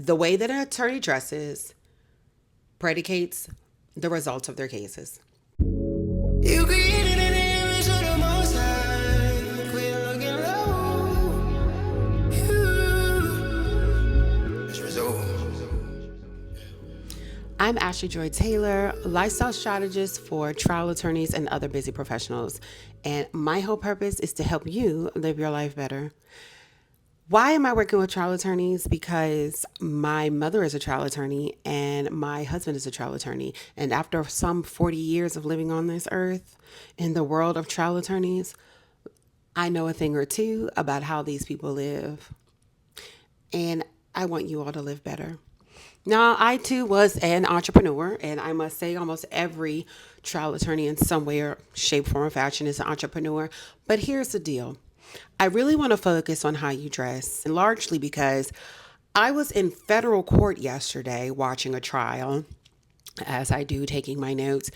The way that an attorney dresses predicates the results of their cases. You created an image of the most high. Quit looking low. It's resolved. I'm Ashley Joy Taylor, lifestyle strategist for trial attorneys and other busy professionals. And my whole purpose is to help you live your life better. Why am I working with trial attorneys? Because my mother is a trial attorney and my husband is a trial attorney. And after some 40 years of living on this earth in the world of trial attorneys, I know a thing or two about how these people live. And I want you all to live better. Now, I too was an entrepreneur, and I must say almost every trial attorney in some way or shape, form, or fashion is an entrepreneur. But here's the deal. I really want to focus on how you dress, and largely because I was in federal court yesterday watching a trial, as I do, taking my notes.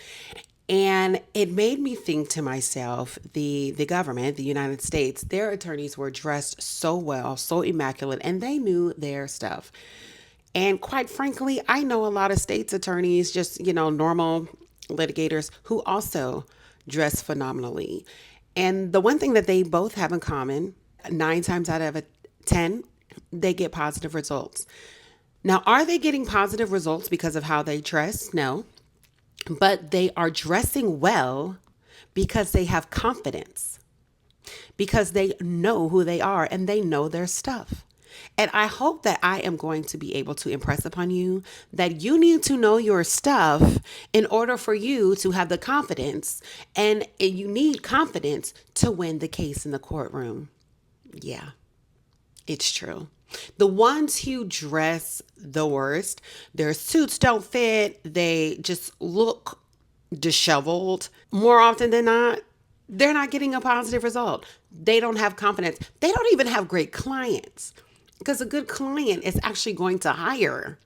And it made me think to myself, the government, the United States, their attorneys were dressed so well, so immaculate, and they knew their stuff. And quite frankly, I know a lot of states attorneys, just, normal litigators who also dress phenomenally. And the one thing that they both have in common, 9 times out of 10, they get positive results. Now, are they getting positive results because of how they dress? No. But they are dressing well because they have confidence, because they know who they are and they know their stuff. And I hope that I am going to be able to impress upon you that you need to know your stuff in order for you to have the confidence, and you need confidence to win the case in the courtroom. Yeah, it's true. The ones who dress the worst, their suits don't fit, they just look disheveled more often than not, they're not getting a positive result. They don't have confidence. They don't even have great clients. Because a good client is actually going to hire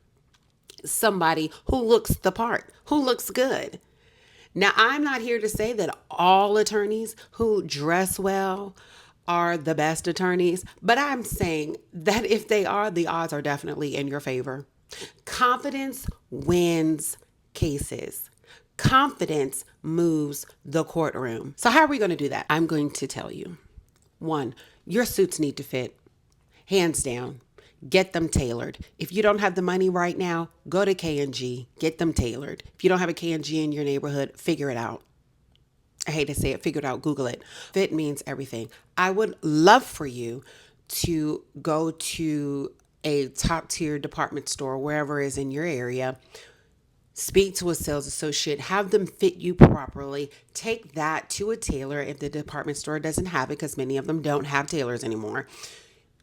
somebody who looks the part, who looks good. Now, I'm not here to say that all attorneys who dress well are the best attorneys, but I'm saying that if they are, the odds are definitely in your favor. Confidence wins cases. Confidence moves the courtroom. So how are we going to do that? I'm going to tell you. 1, your suits need to fit. Hands down, get them tailored. If you don't have the money right now, go to K&G, get them tailored. If you don't have a K&G in your neighborhood, figure it out. I hate to say it, figure it out, Google it. Fit means everything. I would love for you to go to a top tier department store, wherever it is in your area, speak to a sales associate, have them fit you properly. Take that to a tailor if the department store doesn't have it, because many of them don't have tailors anymore.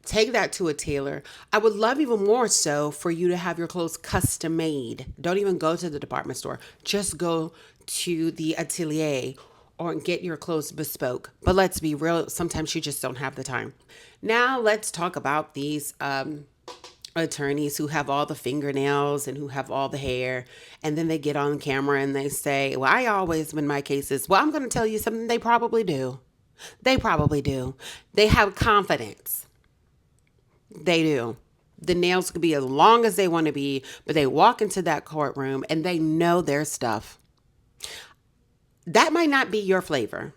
Take that to a tailor. I would love even more so for you to have your clothes custom made. Don't even go to the department store. Just go to the Attire or get your clothes bespoke. But let's be real, sometimes you just don't have the time. Now let's talk about these attorneys who have all the fingernails and who have all the hair. And then they get on camera and they say, well, I always win my cases. Well, I'm going to tell you something. They probably do. They probably do. They have confidence. They do. The nails could be as long as they want to be, but they walk into that courtroom and they know their stuff. That might not be your flavor.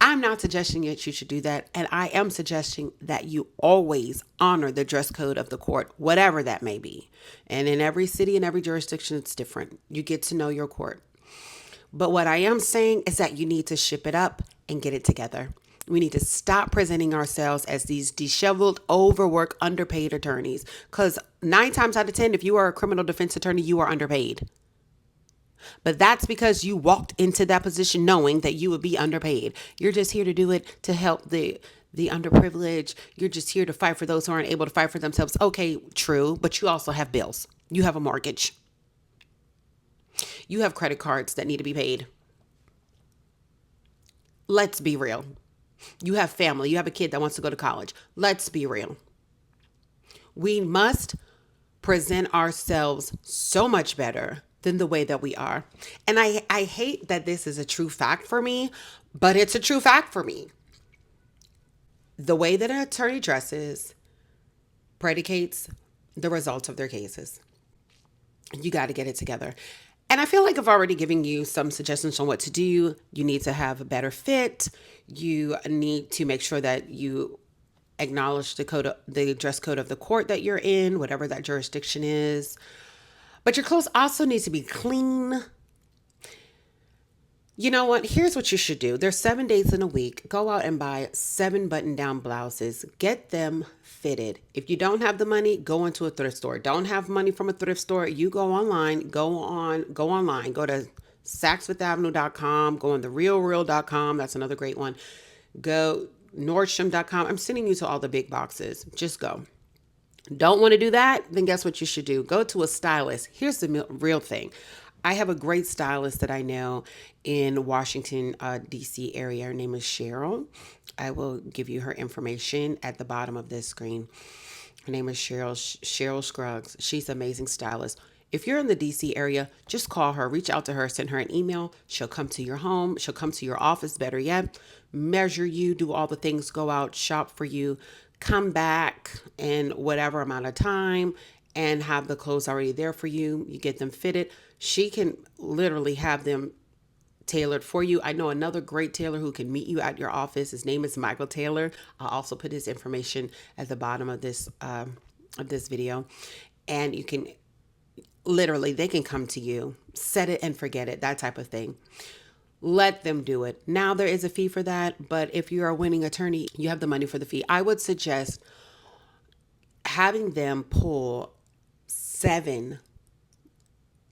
I'm not suggesting that you should do that. And I am suggesting that you always honor the dress code of the court, whatever that may be. And in every city and every jurisdiction, it's different. You get to know your court. But what I am saying is that you need to ship it up and get it together. We need to stop presenting ourselves as these disheveled, overworked, underpaid attorneys. Because 9 times out of 10, if you are a criminal defense attorney, you are underpaid. But that's because you walked into that position knowing that you would be underpaid. You're just here to do it to help the underprivileged. You're just here to fight for those who aren't able to fight for themselves. Okay, true. But you also have bills. You have a mortgage. You have credit cards that need to be paid. Let's be real. You have family. You have a kid that wants to go to college. Let's be real. We must present ourselves so much better than the way that we are. And I hate that this is a true fact for me, but it's a true fact for me. The way that an attorney dresses predicates the results of their cases. You got to get it together. And I feel like I've already given you some suggestions on what to do. You need to have a better fit. You need to make sure that you acknowledge the dress code of the court that you're in, whatever that jurisdiction is. But your clothes also need to be clean. You know what? Here's what you should do. There's 7 days in a week. Go out and buy 7 button-down blouses. Get them fitted. If you don't have the money, go into a thrift store. Don't have money from a thrift store, you go online. Go online. Go to SaksFifthAvenue.com. Go on therealreal.com. That's another great one. Go Nordstrom.com. I'm sending you to all the big boxes. Just go. Don't want to do that? Then guess what you should do? Go to a stylist. Here's the real thing. I have a great stylist that I know in Washington, D.C. area. Her name is Cheryl. I will give you her information at the bottom of this screen. Her name is Cheryl Scruggs. She's an amazing stylist. If you're in the D.C. area, just call her, reach out to her, send her an email. She'll come to your home. She'll come to your office, better yet, measure you, do all the things, go out, shop for you, come back in whatever amount of time and have the clothes already there for you. You get them fitted. She can literally have them tailored for you. I know another great tailor who can meet you at your office. His name is Michael Taylor. I'll also put his information at the bottom of this video. And you can literally, they can come to you, set it and forget it, that type of thing. Let them do it. Now there is a fee for that, but if you're a winning attorney, you have the money for the fee. I would suggest having them pull 7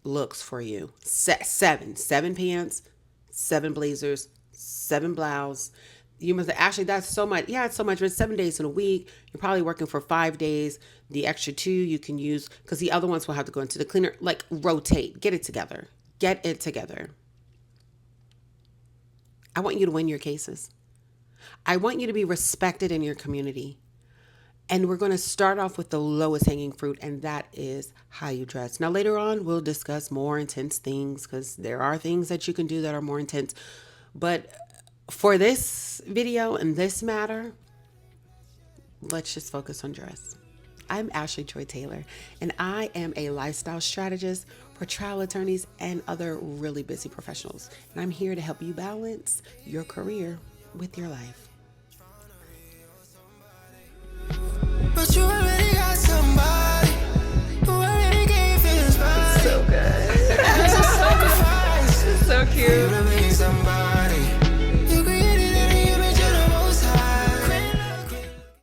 looks for you. 7 pants, 7 blazers, 7 blouse. You must actually, that's so much. Yeah, it's so much, but it's 7 days in a week. You're probably working for 5 days. The extra 2 you can use because the other ones will have to go into the cleaner. Like, rotate, get it together. Get it together. I want you to win your cases. I want you to be respected in your community. And we're going to start off with the lowest hanging fruit, and that is how you dress. Now, later on, we'll discuss more intense things because there are things that you can do that are more intense. But for this video and this matter, let's just focus on dress. I'm Ashley Joy Taylor, and I am a lifestyle strategist for trial attorneys and other really busy professionals. And I'm here to help you balance your career with your life. But you already got somebody who already gave his body. So good. As a sacrifice. So cute.